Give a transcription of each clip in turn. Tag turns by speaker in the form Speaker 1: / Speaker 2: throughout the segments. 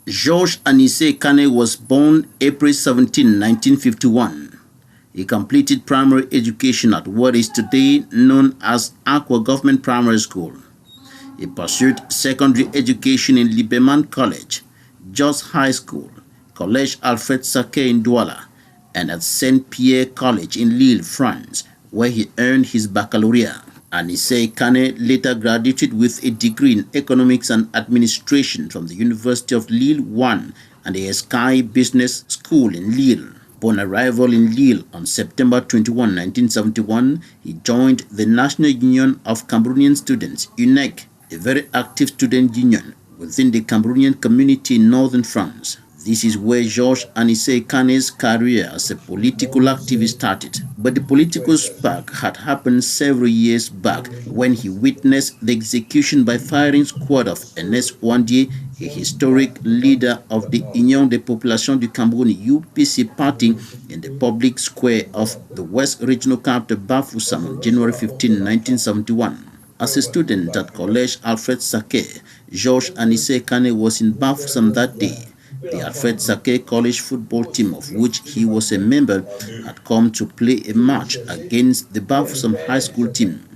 Speaker 1: Georges Anicet Ekane was born April 17, 1951. He completed primary education at what is today known as Aqua Government Primary School. He pursued secondary education in Liberman College, Jos High School, Collège Alfred Saquet in Douala, and at Saint Pierre College in Lille, France, where he earned his baccalaureate. Anicet Ekane later graduated with a degree in Economics and Administration from the University of Lille 1 and the Sky Business School in Lille. Upon arrival in Lille on September 21, 1971, he joined the National Union of Cameroonian Students, Equinoxe, a very active student union within the Cameroonian community in northern France. This is where Georges Anicet Ekane's career as a political activist started. But the political spark had happened several years back when he witnessed the execution by firing squad of Ernest Ouandié, a historic leader of the Union des Populations du Cameroun UPC party, in the public square of the West Regional capital Bafoussam on January 15, 1971. As a student at Collège Alfred Saquet, Georges Anicet Ekane was in Bafoussam that day. The Alfred Saquet College football team, of which he was a member, had come to play a match against the Bafoussam High School team.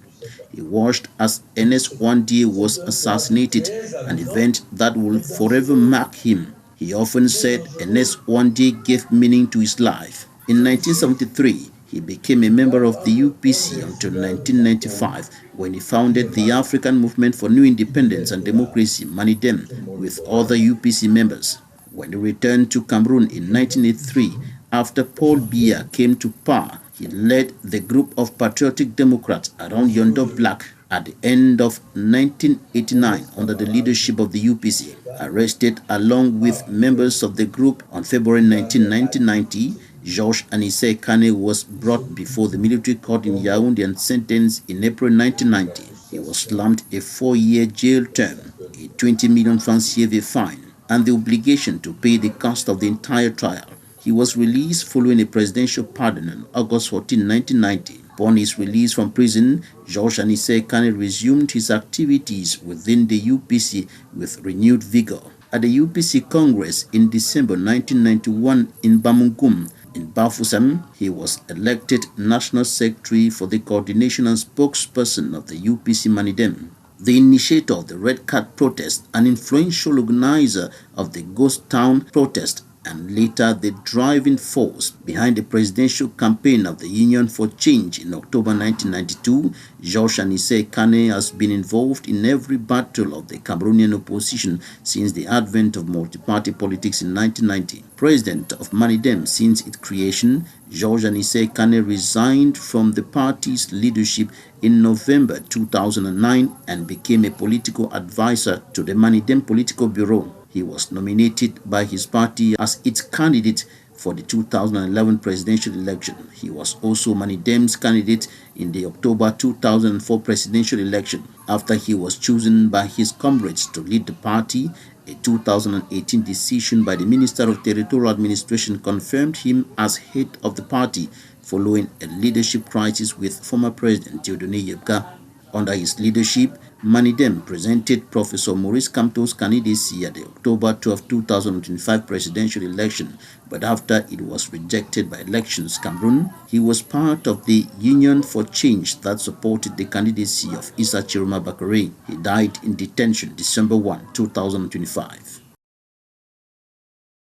Speaker 1: He watched as Ernest Ouandié was assassinated, an event that will forever mark him. He often said Ernest Ouandié gave meaning to his life. In 1973, he became a member of the UPC until 1995, when he founded the African Movement for New Independence and Democracy, MANIDEM, with other UPC members. When he returned to Cameroon in 1983, after Paul Biya came to power, he led the group of patriotic Democrats around Yondo Black at the end of 1989 under the leadership of the UPC. Arrested along with members of the group on February 19, 1990, Georges Anicet Ekane was brought before the military court in Yaoundé and sentenced in April 1990. He was slammed a 4-year jail term, a 20 million francs CFA fine, and the obligation to pay the cost of the entire trial. He was released following a presidential pardon on August 14, 1990. Upon his release from prison, Georges Anicet Ekane resumed his activities within the UPC with renewed vigor. At the UPC Congress in December 1991 in Bamungum, in Bafoussam, he was elected National Secretary for the coordination and spokesperson of the UPC MANIDEM. The initiator of the Red Card protest, an influential organizer of the Ghost Town protest, and later the driving force behind the presidential campaign of the Union for Change in October 1992, Georges Anicet Ekane has been involved in every battle of the Cameroonian opposition since the advent of multi-party politics in 1990. President of MANIDEM since its creation, Georges Anicet Ekane resigned from the party's leadership in November 2009 and became a political advisor to the MANIDEM Political Bureau. He was nominated by his party as its candidate for the 2011 presidential election. He was also MANIDEM's candidate in the October 2004 presidential election. After he was chosen by his comrades to lead the party, a 2018 decision by the Minister of Territorial Administration confirmed him as head of the party following a leadership crisis with former President Dieudonné Yebga. Under his leadership, MANIDEM presented Professor Maurice Kamto's candidacy at the October 12, 2025 presidential election, but after it was rejected by Elections Cameroon, he was part of the Union for Change that supported the candidacy of Issa Chiroma Bakare. He died in detention December 1, 2025.